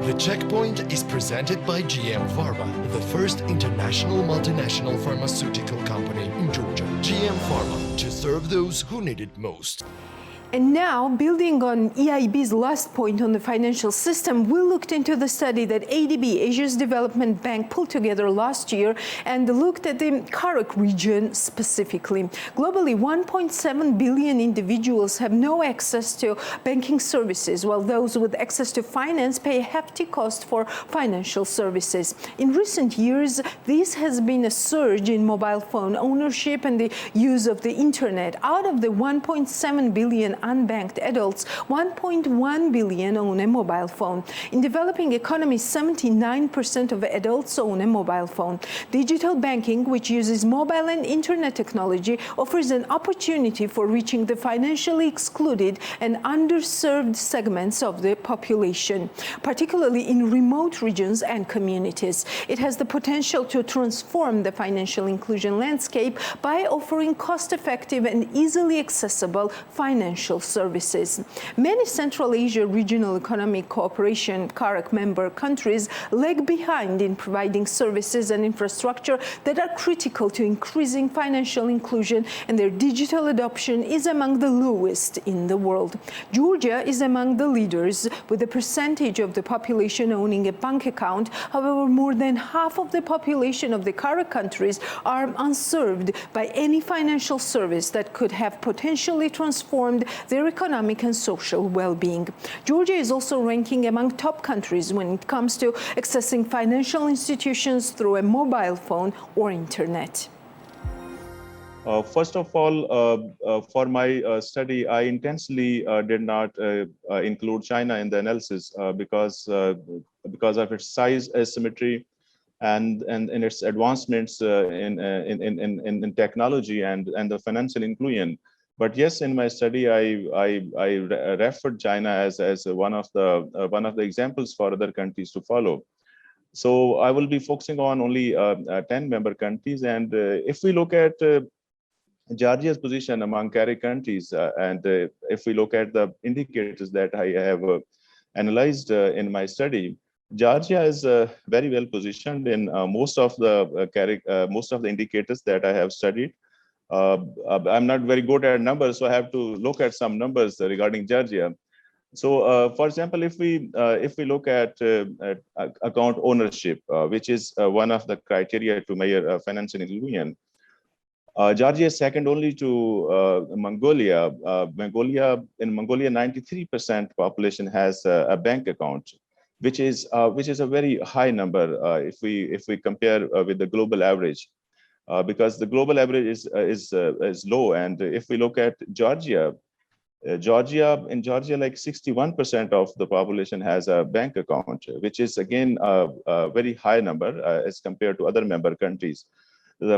The Checkpoint is presented by GM Pharma, the first international multinational pharmaceutical company in Georgia. GM Pharma, to serve those who need it most. And now, building on EIB's last point on the financial system, we looked into the study that ADB, Asia's Development Bank, pulled together last year and looked at the CAREC region specifically. Globally, 1.7 billion individuals have no access to banking services, while those with access to finance pay a hefty cost for financial services. In recent years, this has been a surge in mobile phone ownership and the use of the internet. Out of the 1.7 billion unbanked adults, 1.1 billion own a mobile phone. In developing economies, 79% of adults own a mobile phone. Digital banking, which uses mobile and internet technology, offers an opportunity for reaching the financially excluded and underserved segments of the population, particularly in remote regions and communities. It has the potential to transform the financial inclusion landscape by offering cost-effective and easily accessible financial services. Many Central Asia Regional Economic Cooperation CAREC member countries lag behind in providing services and infrastructure that are critical to increasing financial inclusion, and their digital adoption is among the lowest in the world. Georgia is among the leaders, with a percentage of the population owning a bank account. However, more than half of the population of the CAREC countries are unserved by any financial service that could have potentially transformed their economic and social well-being. Georgia is also ranking among top countries when it comes to accessing financial institutions through a mobile phone or internet. First of all, for my study, I intentionally did not include China in the analysis because of its size asymmetry and its advancements in technology and the financial inclusion. But yes, in my study, I referred China as one of the examples for other countries to follow. So I will be focusing on only 10 member countries, and if we look at Georgia's position among CAREC countries, and if we look at the indicators that I have analyzed in my study, Georgia is very well positioned in most of the CAREC, most of the indicators that I have studied. I'm not very good at numbers, so I have to look at some numbers regarding Georgia. So, for example, if we look at account ownership, which is one of the criteria to measure financial inclusion, Georgia is second only to Mongolia. In Mongolia, 93% population has a bank account, which is a very high number if we compare with the global average. Because the global average is low, and if we look at Georgia, in Georgia, like 61% of the population has a bank account, which is again a very high number as compared to other member countries.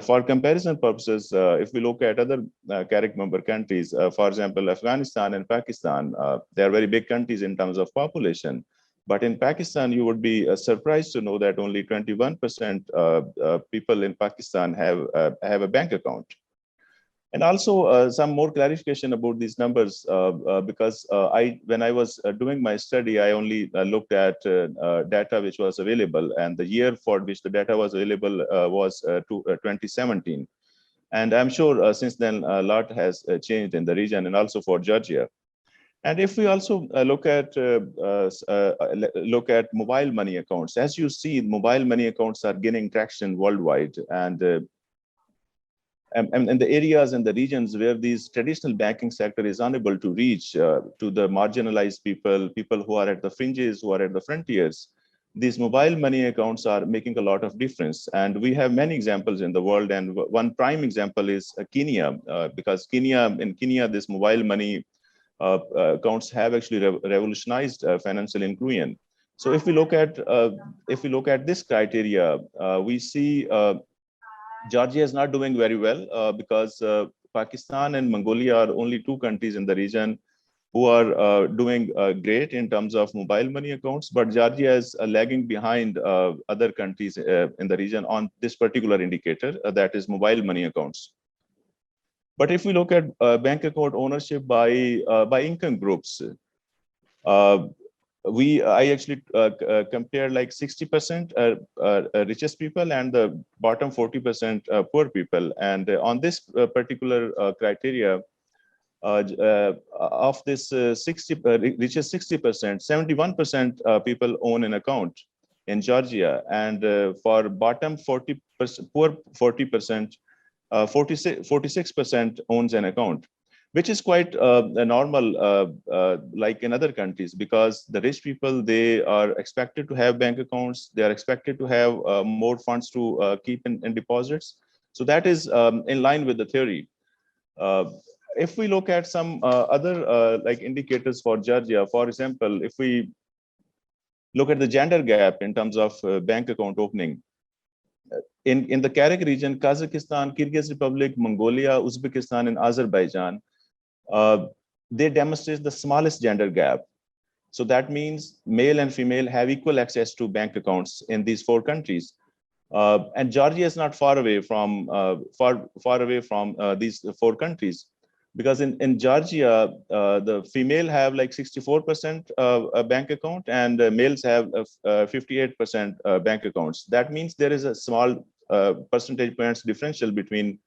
For comparison purposes, if we look at other CAREC member countries, for example, Afghanistan and Pakistan, they are very big countries in terms of population. But in Pakistan, you would be surprised to know that only 21% people in Pakistan have a bank account. And also some more clarification about these numbers, because when I was doing my study, I only looked at data which was available, and the year for which the data was available was 2017. And I'm sure since then a lot has changed in the region and also for Georgia. And if we also look at mobile money accounts, as you see, mobile money accounts are gaining traction worldwide, and the areas and the regions where these traditional banking sector is unable to reach to the marginalized people who are at the fringes, who are at the frontiers, these mobile money accounts are making a lot of difference. And we have many examples in the world, and one prime example is Kenya, because in Kenya, this mobile money accounts have actually revolutionized financial inclusion. So if we look at this criteria, we see Georgia is not doing very well because Pakistan and Mongolia are only two countries in the region who are doing great in terms of mobile money accounts, but Georgia is lagging behind other countries in the region on this particular indicator, that is mobile money accounts. But if we look at bank account ownership by income groups, I actually compared like 60% richest people and the bottom 40% poor people. And on this particular criteria, of this 60 reaches 60%, 71% people own an account in Georgia, and for bottom 40%, poor 40%, 46% owns an account, which is quite normal, like in other countries, because the rich people, they are expected to have bank accounts, they are expected to have more funds to keep in deposits. So that is in line with the theory. If we look at some other like indicators for Georgia, for example, if we look at the gender gap in terms of bank account opening, in the CAREC region, Kazakhstan, Kyrgyz Republic, Mongolia, Uzbekistan, and Azerbaijan, they demonstrate the smallest gender gap. So that means male and female have equal access to bank accounts in these four countries. And Georgia is not far away from these four countries, because in Georgia, the female have like 64% a bank account, and males have 58% bank accounts. That means there is a small percentage points differential between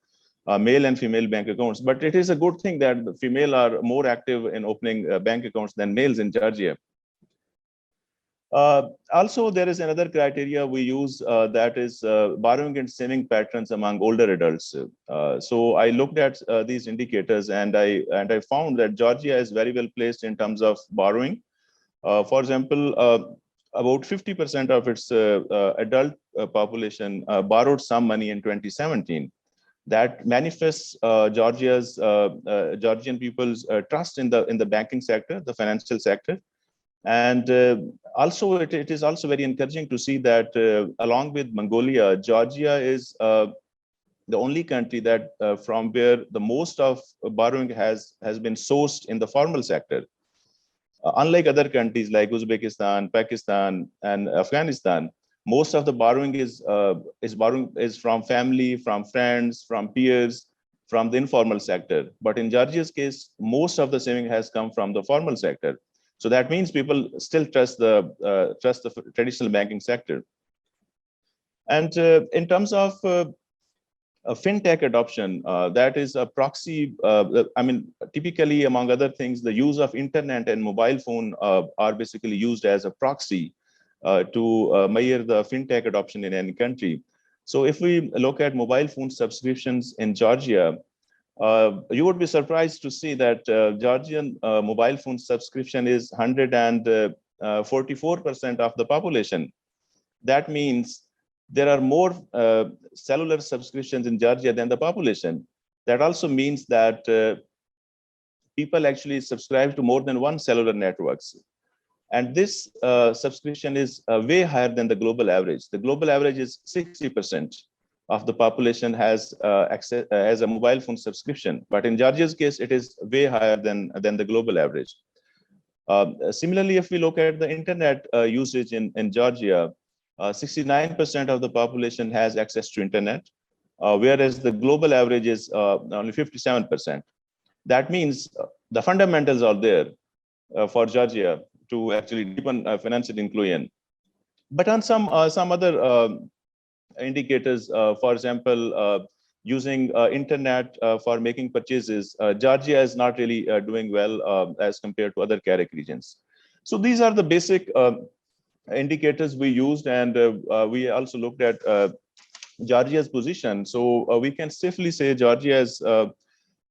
male and female bank accounts. But it is a good thing that the female are more active in opening bank accounts than males in Georgia. Also, there is another criteria we use, that is borrowing and saving patterns among older adults. So I looked at these indicators, and I found that Georgia is very well placed in terms of borrowing. For example, about 50% of its adult population borrowed some money in 2017. That manifests Georgian people's trust in the banking sector, the financial sector. And also, it is also very encouraging to see that along with Mongolia, Georgia is the only country that from where the most of borrowing has been sourced in the formal sector. Unlike other countries like Uzbekistan, Pakistan, and Afghanistan, most of the borrowing is from family, from friends, from peers, from the informal sector. But in Georgia's case, most of the saving has come from the formal sector. So that means people still trust the traditional banking sector. And in terms of fintech adoption, that is a proxy. I mean, typically, among other things, the use of internet and mobile phone are basically used as a proxy to measure the fintech adoption in any country. So if we look at mobile phone subscriptions in Georgia, you would be surprised to see that Georgian mobile phone subscription is 144% of the population. That means there are more cellular subscriptions in Georgia than the population. That also means that people actually subscribe to more than one cellular networks. And this subscription is way higher than the global average. The global average is 60% of the population has access as a mobile phone subscription, but in Georgia's case, it is way higher than the global average. Similarly, if we look at the internet usage in Georgia, 69% of the population has access to internet, whereas the global average is only 57%. That means the fundamentals are there for Georgia to actually deepen financial inclusion. But on some other indicators, for example, using internet for making purchases, Georgia is not really doing well as compared to other CAREC regions. So these are the basic indicators we used, and we also looked at Georgia's position. So we can safely say Georgia is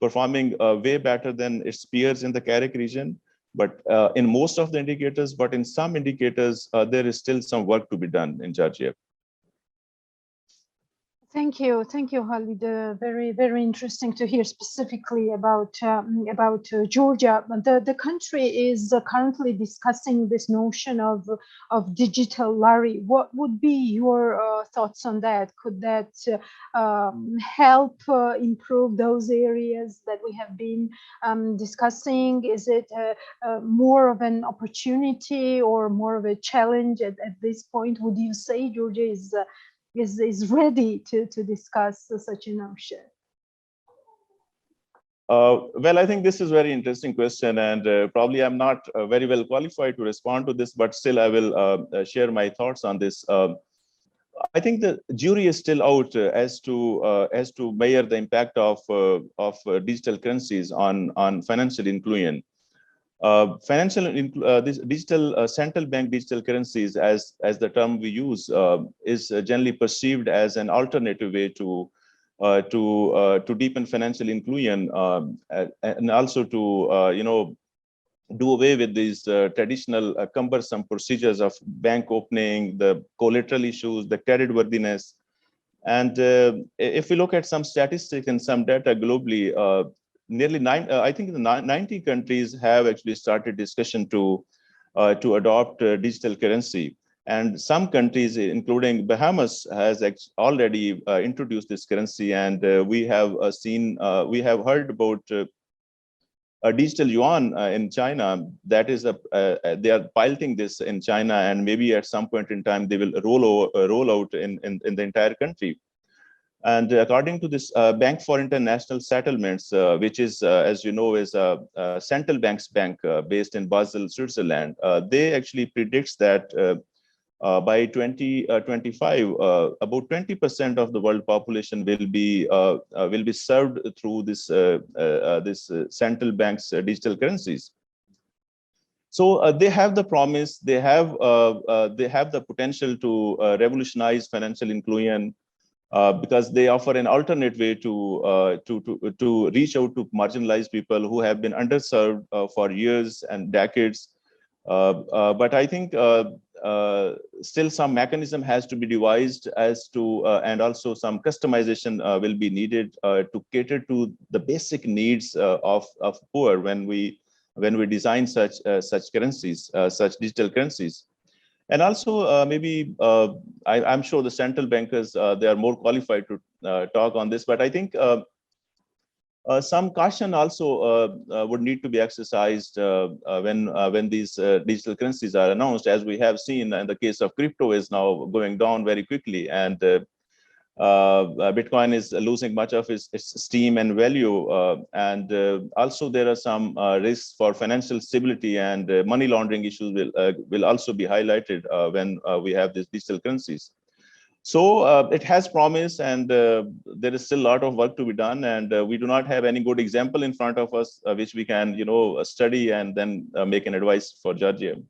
performing way better than its peers in the CAREC region, but in most of the indicators, but in some indicators, there is still some work to be done in Georgia. Thank you, Khalid. Very, very interesting to hear specifically about Georgia. The country is currently discussing this notion of digital lari. What would be your thoughts on that? Could that help improve those areas that we have been discussing? Is it more of an opportunity or more of a challenge at this point? Would you say Georgia is ready to discuss such a notion? Well, I think this is a very interesting question, and probably I'm not very well qualified to respond to this, but still I will share my thoughts on this. I think the jury is still out as to measure the impact of digital currencies on financial inclusion. This digital central bank digital currencies, as the term we use, is generally perceived as an alternative way to deepen financial inclusion, and also to do away with these traditional cumbersome procedures of bank opening, the collateral issues, the credit worthiness. And if we look at some statistics and some data globally, nearly I think the 90 countries have actually started discussion to adopt digital currency. And some countries, including Bahamas, has already introduced this currency. And we have heard about a digital yuan in China. That is they are piloting this in China, and maybe at some point in time they will roll out in the entire country. And according to this Bank for International Settlements, which is, as you know, is a central bank's bank based in Basel, Switzerland, they actually predicts that by 2025, about 20% of the world population will be served through this central bank's digital currencies. So they have the promise, they have the potential to revolutionize financial inclusion, because they offer an alternate way to reach out to marginalized people who have been underserved for years and decades. But I think still some mechanism has to be devised and also some customization will be needed to cater to the basic needs of poor when we design such currencies, such digital currencies. And also maybe I'm sure the central bankers, they are more qualified to talk on this, but I think some caution also would need to be exercised when these digital currencies are announced. As we have seen in the case of crypto is now going down very quickly, and Bitcoin is losing much of its steam and value. And also there are some risks for financial stability, and money laundering issues will also be highlighted when we have these digital currencies. So it has promise, and there is still a lot of work to be done, and we do not have any good example in front of us which we can study and then make an advice for judging.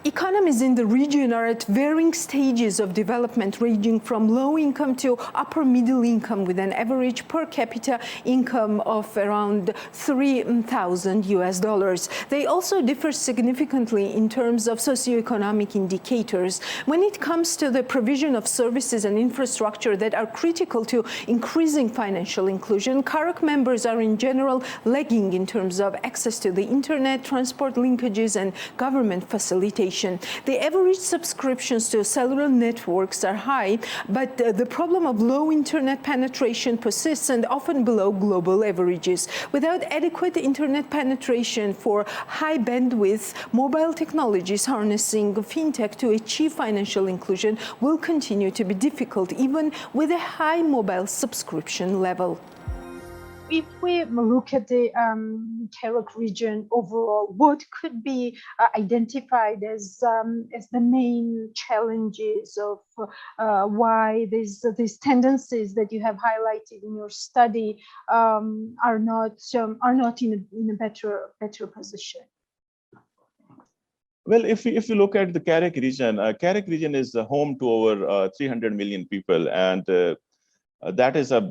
Economies in the region are at varying stages of development, ranging from low income to upper middle income, with an average per capita income of around $3,000. They also differ significantly in terms of socioeconomic indicators. When it comes to the provision of services and infrastructure that are critical to increasing financial inclusion, CAREC members are in general lagging in terms of access to the internet, transport linkages, and government facilitation. The average subscriptions to cellular networks are high, but the problem of low internet penetration persists and often below global averages. Without adequate internet penetration for high bandwidth, mobile technologies harnessing fintech to achieve financial inclusion will continue to be difficult, even with a high mobile subscription level. If we look at the CAREC region overall, what could be identified as the main challenges of why these tendencies that you have highlighted in your study are not in a better position? Well, if you look at the CAREC region is home to over 300 million people, and that is a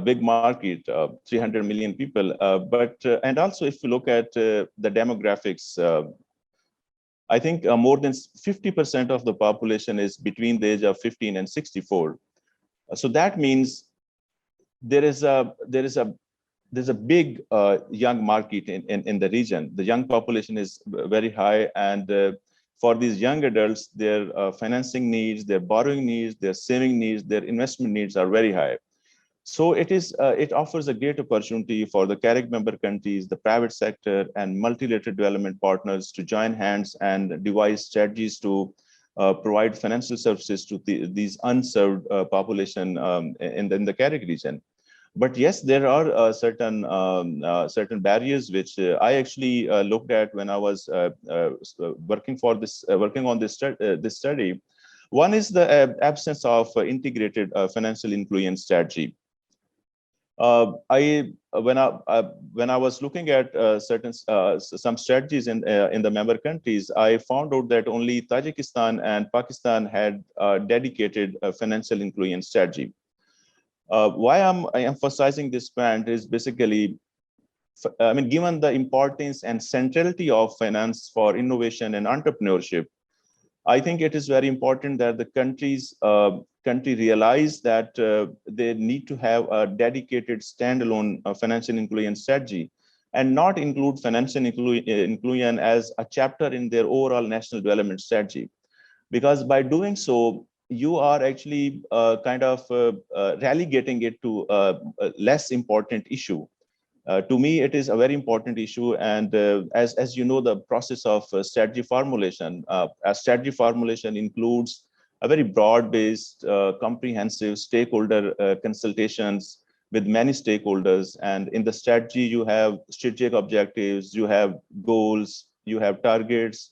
big market, 300 million people. And also, if you look at the demographics, I think more than 50% of the population is between the age of 15 and 64. So that means there's a big young market in the region. The young population is very high, and for these young adults, their financing needs, their borrowing needs, their saving needs, their investment needs are very high. So it offers a great opportunity for the CAREC member countries, the private sector, and multilateral development partners to join hands and devise strategies to provide financial services to these unserved population in the CAREC region. But yes, there are certain barriers which I actually looked at when I was working on this study. One is the absence of integrated financial inclusion strategy. When I was looking at some strategies in the member countries, I found out that only Tajikistan and Pakistan had dedicated financial inclusion strategy. Why I'm emphasizing this point is basically, I mean, given the importance and centrality of finance for innovation and entrepreneurship, I think it is very important that the country realize that they need to have a dedicated standalone financial inclusion strategy, and not include financial inclusion as a chapter in their overall national development strategy. Because by doing so, you are actually relegating it to a less important issue. To me, it is a very important issue. And as you know, the process of strategy formulation, a strategy formulation includes a very broad-based, comprehensive stakeholder consultations with many stakeholders. And in the strategy, you have strategic objectives, you have goals, you have targets,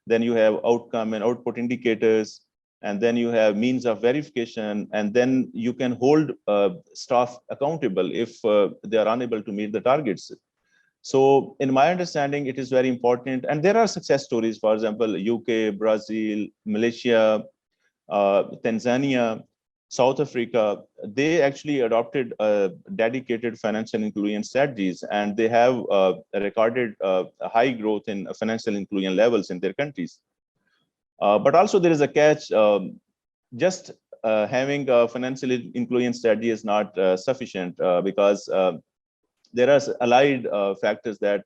then you have outcome and output indicators, and then you have means of verification, and then you can hold staff accountable if they are unable to meet the targets. So in my understanding, it is very important. And there are success stories, for example, UK, Brazil, Malaysia, Tanzania, South Africa. They actually adopted dedicated financial inclusion strategies, and they have recorded high growth in financial inclusion levels in their countries. But also there is a catch. Just having a financial inclusion strategy is not sufficient, because there are allied factors that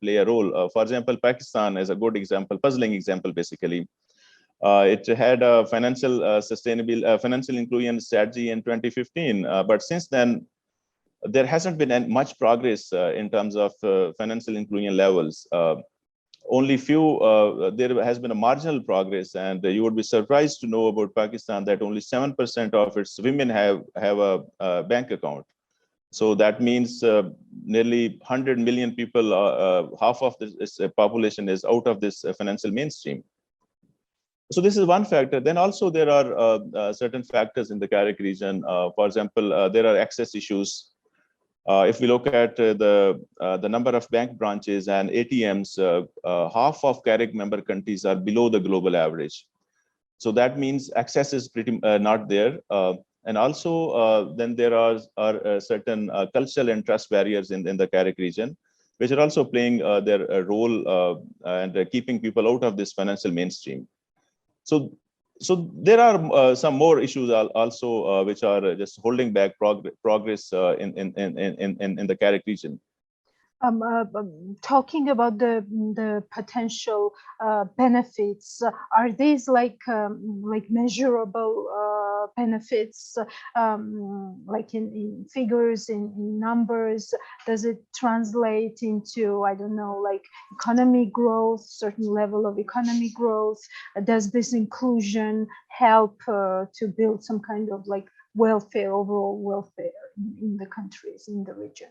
play a role. For example, Pakistan is a good example, puzzling example, basically. It had a financial inclusion strategy in 2015, but since then, there hasn't been much progress in terms of financial inclusion levels. Only there has been a marginal progress, and you would be surprised to know about Pakistan that only 7% of its women have a bank account. So that means nearly 100 million people, half of this population is out of this financial mainstream. So this is one factor. Then also there are certain factors in the CAREC region. For example, there are access issues. If we look at the number of bank branches and ATMs, half of CAREC member countries are below the global average. So that means access is pretty not there. And also then there are certain cultural and trust barriers in the CAREC region, which are also playing their role and keeping people out of this financial mainstream. So there are some more issues also which are just holding back progress in the CAREC region. Talking about the potential benefits, are these like measurable benefits, like in figures, in numbers? Does it translate into, I don't know, like economic growth, certain level of economic growth? Does this inclusion help to build some kind of like welfare, overall welfare in the countries, in the region?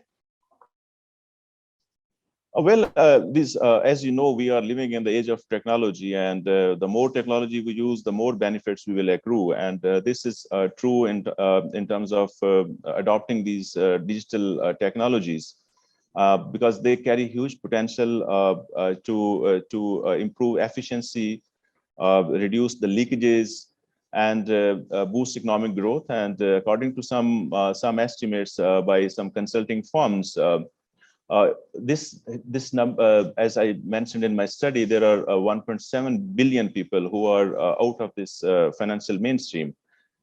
Well, as you know, we are living in the age of technology, and the more technology we use, the more benefits we will accrue. And this is true in terms of adopting these digital technologies, because they carry huge potential to improve efficiency, reduce the leakages, and boost economic growth. And according to some estimates by some consulting firms, this number, as I mentioned in my study, there are 1.7 billion people who are out of this financial mainstream.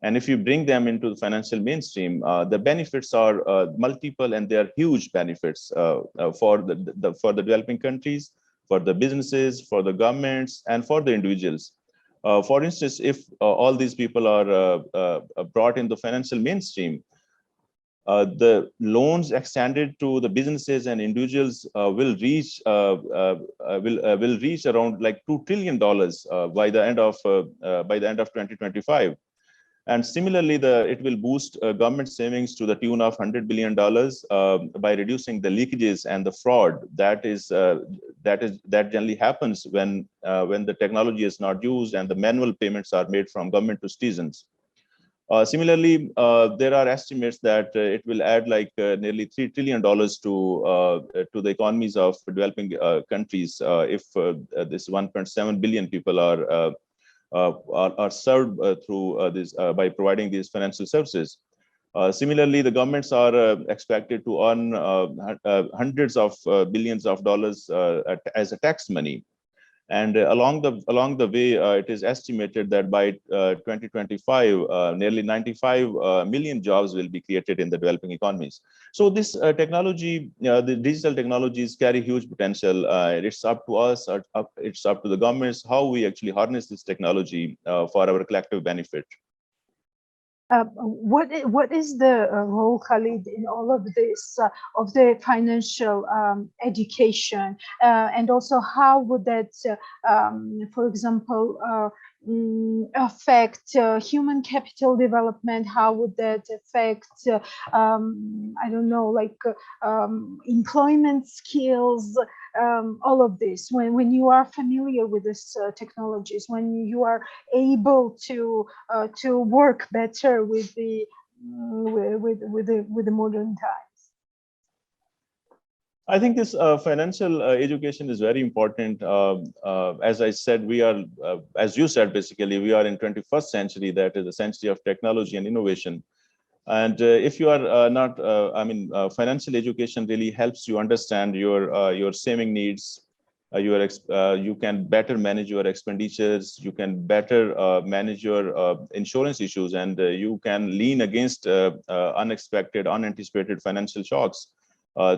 And if you bring them into the financial mainstream, the benefits are multiple, and they are huge benefits for the developing countries, for the businesses, for the governments, and for the individuals. For instance, if all these people are brought in the financial mainstream, the loans extended to the businesses and individuals will reach around like $2 trillion by the end of 2025. And similarly, it will boost government savings to the tune of $100 billion by reducing the leakages and the fraud that generally happens when the technology is not used and the manual payments are made from government to citizens. Similarly, there are estimates that it will add like nearly $3 trillion to the economies of developing countries if this 1.7 billion people are served through this by providing these financial services. Similarly, the governments are expected to earn hundreds of billions of dollars as a tax money. And along the way, it is estimated that by 2025, nearly 95 million jobs will be created in the developing economies. So this technology, the digital technologies carry huge potential. It's up to us, it's up to the governments how we actually harness this technology for our collective benefit. What is the role, Khalid, in all of this of the financial education, and also how would that, for example, affect human capital development? How would that affect, I don't know, like employment skills? All of this, when you are familiar with these technologies, when you are able to work better with the modern times. I think this financial education is very important. As I said, we are, as you said, basically, we are in 21st century. That is a century of technology and innovation. And if you are not, financial education really helps you understand your saving needs. You can better manage your expenditures. You can better manage your insurance issues, and you can lean against unexpected, unanticipated financial shocks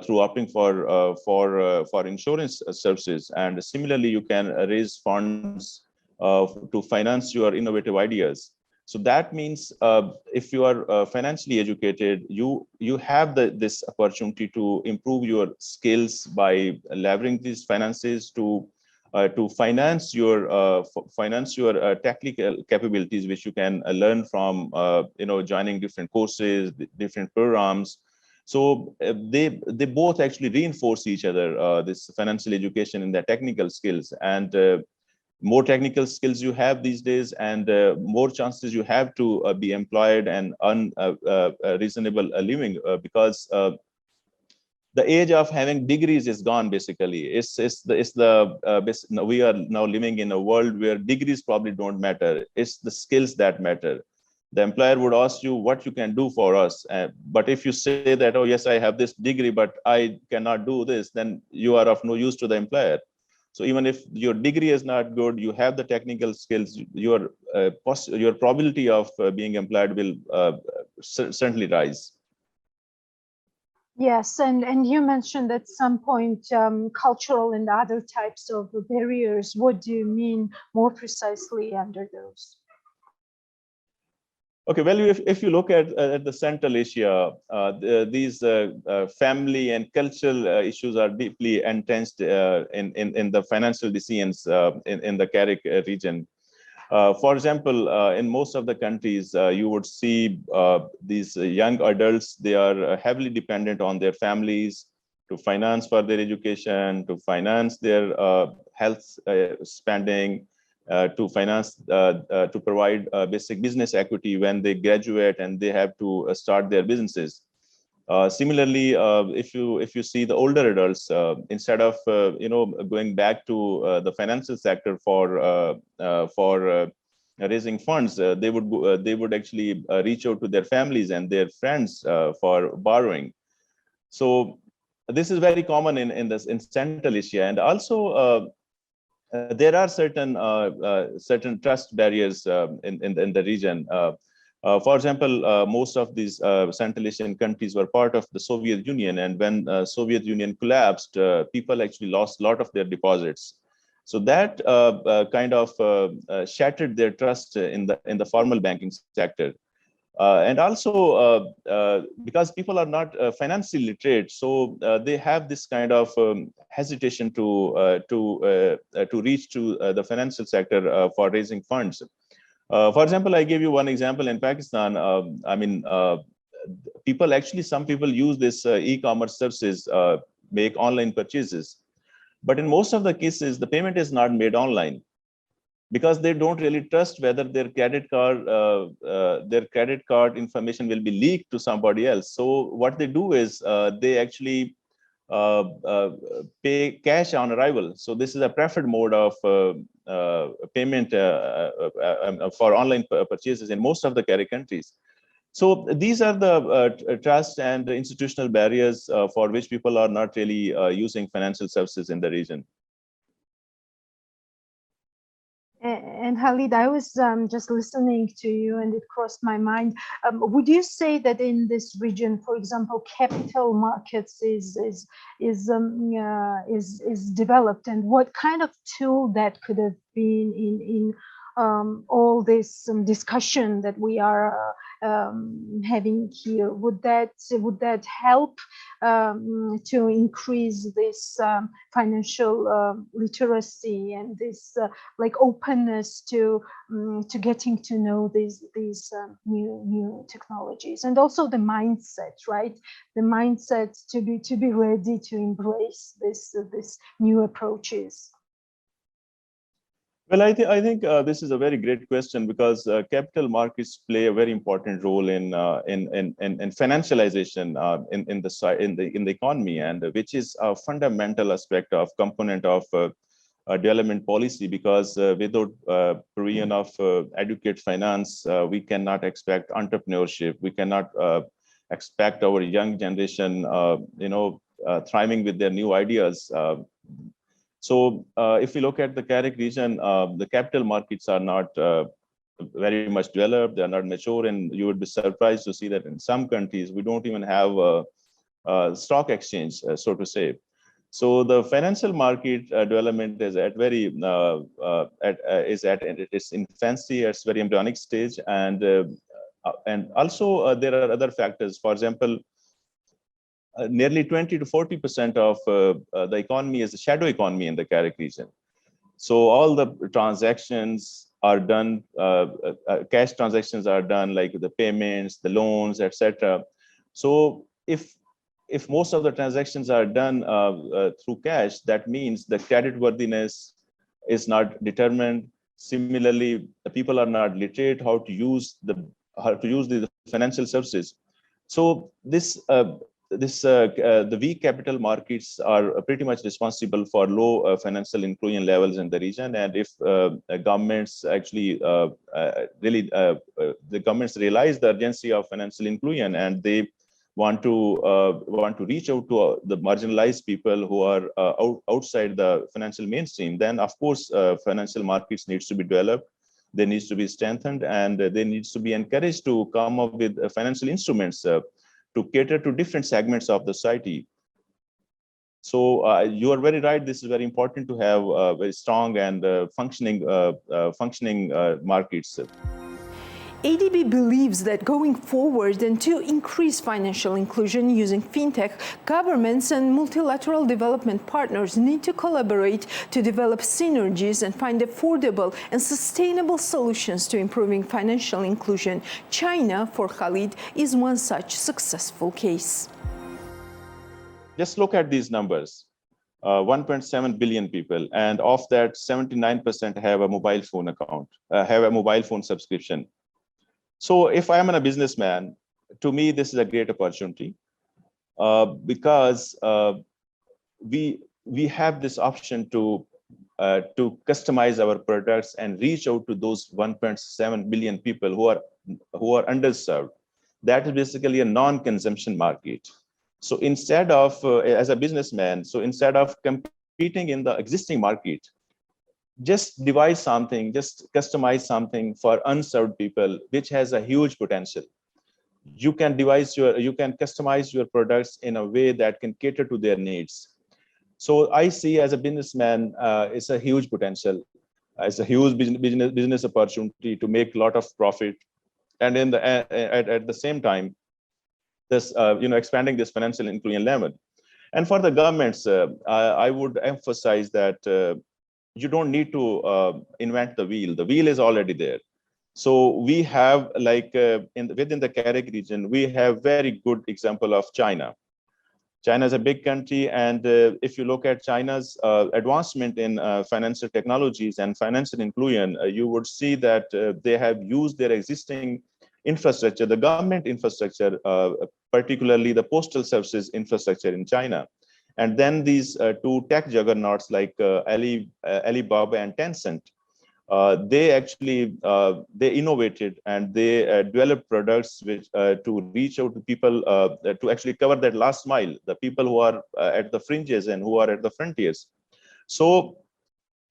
through opting for insurance services. And similarly, you can raise funds to finance your innovative ideas. So that means if you are financially educated, you have this opportunity to improve your skills by leveraging these finances to finance your technical capabilities, which you can learn from joining different courses, different programs. So they both actually reinforce each other. This financial education and their technical skills, and more technical skills you have these days, and more chances you have to be employed and earn reasonable living, because the age of having degrees is gone. Basically, we are now living in a world where degrees probably don't matter. It's the skills that matter. The employer would ask you what you can do for us, but if you say that, oh yes, I have this degree, but I cannot do this, then you are of no use to the employer. So even if your degree is not good, you have the technical skills, your probability of being employed will certainly rise. Yes, and you mentioned at some point cultural and other types of barriers. What do you mean more precisely under those? Okay, well, if you look at the Central Asia, these family and cultural issues are deeply entrenched in the financial decisions in the CAREC region. For example, in most of the countries, you would see these young adults, they are heavily dependent on their families to finance for their education, to finance their health spending, to finance, to provide basic business equity when they graduate and they have to start their businesses. Similarly, if you see the older adults, instead of going back to the financial sector for raising funds, they would actually reach out to their families and their friends for borrowing. So this is very common in Central Asia, and also there are certain trust barriers in the region. For example, most of these Central Asian countries were part of the Soviet Union, and when Soviet Union collapsed, people actually lost a lot of their deposits. So that kind of shattered their trust in the formal banking sector. And also because people are not financially literate, so they have this kind of hesitation to reach to the financial sector for raising funds. For example, I gave you one example in Pakistan. Some people use this e-commerce services, make online purchases. But in most of the cases, the payment is not made online because they don't really trust whether their credit card information will be leaked to somebody else. So what they do is they actually uh, uh, pay cash on arrival. So this is a preferred mode of payment for online purchases in most of the CAREC countries. So these are the trust and institutional barriers for which people are not really using financial services in the region. And Khalid, I was just listening to you, and it crossed my mind. Would you say that in this region, for example, capital markets is developed, and what kind of tool that could have been in all this discussion that we are having here? Would that help to increase this financial literacy and this like openness to getting to know these new technologies, and also the mindset, right? The mindset to be ready to embrace this new approaches. Well, I think this is a very great question because capital markets play a very important role in financialization in the economy, and which is a fundamental aspect of component of development policy. Because without provision of adequate finance, we cannot expect entrepreneurship. We cannot expect our young generation, thriving with their new ideas. So if we look at the CAREC region, the capital markets are not very much developed. They are not mature, and you would be surprised to see that in some countries we don't even have a stock exchange, so to say. So the financial market development is at its infancy, at its very embryonic stage, and also there are other factors. For example, nearly 20 to 40% of the economy is a shadow economy in the CAREC region. So all the transactions are done, cash transactions are done, like the payments, the loans, etc. So if most of the transactions are done through cash, that means the credit worthiness is not determined. Similarly, the people are not literate how to use the financial services. So the weak capital markets are pretty much responsible for low financial inclusion levels in the region. And if governments actually the governments realize the urgency of financial inclusion, and they want to reach out to the marginalized people who are outside the financial mainstream, then of course financial markets needs to be developed. They needs to be strengthened, and they needs to be encouraged to come up with financial instruments to cater to different segments of the society. So you are very right. This is very important to have very strong and functioning markets. ADB believes that going forward and to increase financial inclusion using fintech, governments and multilateral development partners need to collaborate to develop synergies and find affordable and sustainable solutions to improving financial inclusion. China, for Khalid, is one such successful case. Just look at these numbers. 1.7 billion people, and of that 79% have a mobile phone account, have a mobile phone subscription. So if I am a businessman, to me, this is a great opportunity because we have this option to customize our products and reach out to those 1.7 billion people who are underserved. That is basically a non-consumption market. So instead of, as a businessman, so instead of competing in the existing market, just devise something, just customize something for unserved people, which has a huge potential. You can customize your products in a way that can cater to their needs. So I see as a businessman, it's a huge potential, it's a huge business opportunity to make a lot of profit, and at the same time, this expanding this financial inclusion level. And for the governments, I would emphasize that you don't need to invent the wheel. The wheel is already there. So we have within the CAREC region, we have very good example of China. China is a big country, and if you look at China's advancement in financial technologies and financial inclusion, you would see that they have used their existing infrastructure, the government infrastructure, particularly the postal services infrastructure in China. And then these two tech juggernauts like Alibaba and Tencent, they actually they innovated and they developed products which to reach out to people, to actually cover that last mile, the people who are at the fringes and who are at the frontiers. So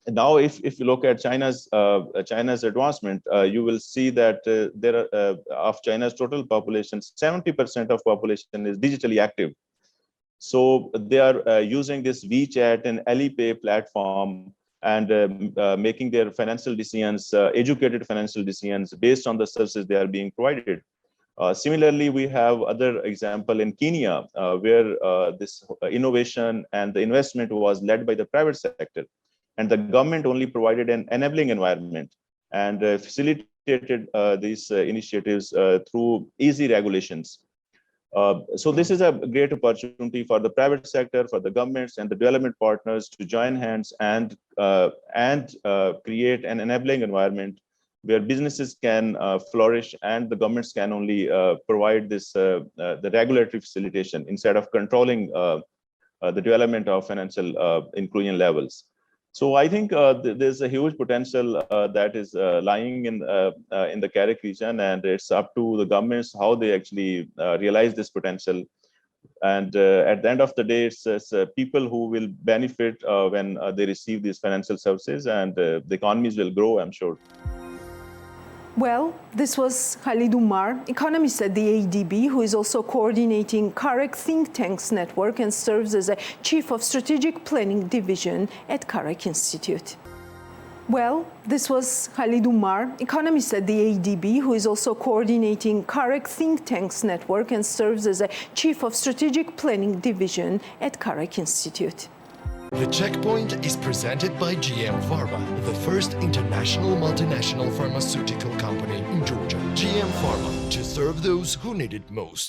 now if you look at China's advancement, you will see that there are of China's total population, 70% of population is digitally active. So they are using this WeChat and Alipay platform and making their financial decisions, educated financial decisions based on the services they are being provided. Similarly, we have other example in Kenya, where this innovation and the investment was led by the private sector, and the government only provided an enabling environment and facilitated these initiatives through easy regulations. So this is a great opportunity for the private sector, for the governments and the development partners to join hands and create an enabling environment where businesses can flourish and the governments can only provide this the regulatory facilitation instead of controlling the development of financial inclusion levels. So I think there's a huge potential that is lying in the CAREC region, and it's up to the governments how they actually realize this potential. And at the end of the day, it's people who will benefit when they receive these financial services, and the economies will grow, I'm sure. Well, this was Khalid Umar, economist at the ADB, who is also coordinating CAREC think tanks network and serves as a chief of strategic planning division at CAREC Institute. Well, this was Khalid Umar, economist at the ADB, who is also coordinating CAREC think tanks network and serves as a chief of strategic planning division at CAREC Institute. The Checkpoint is presented by GM Pharma, the first international multinational pharmaceutical company in Georgia. GM Pharma, to serve those who need it most.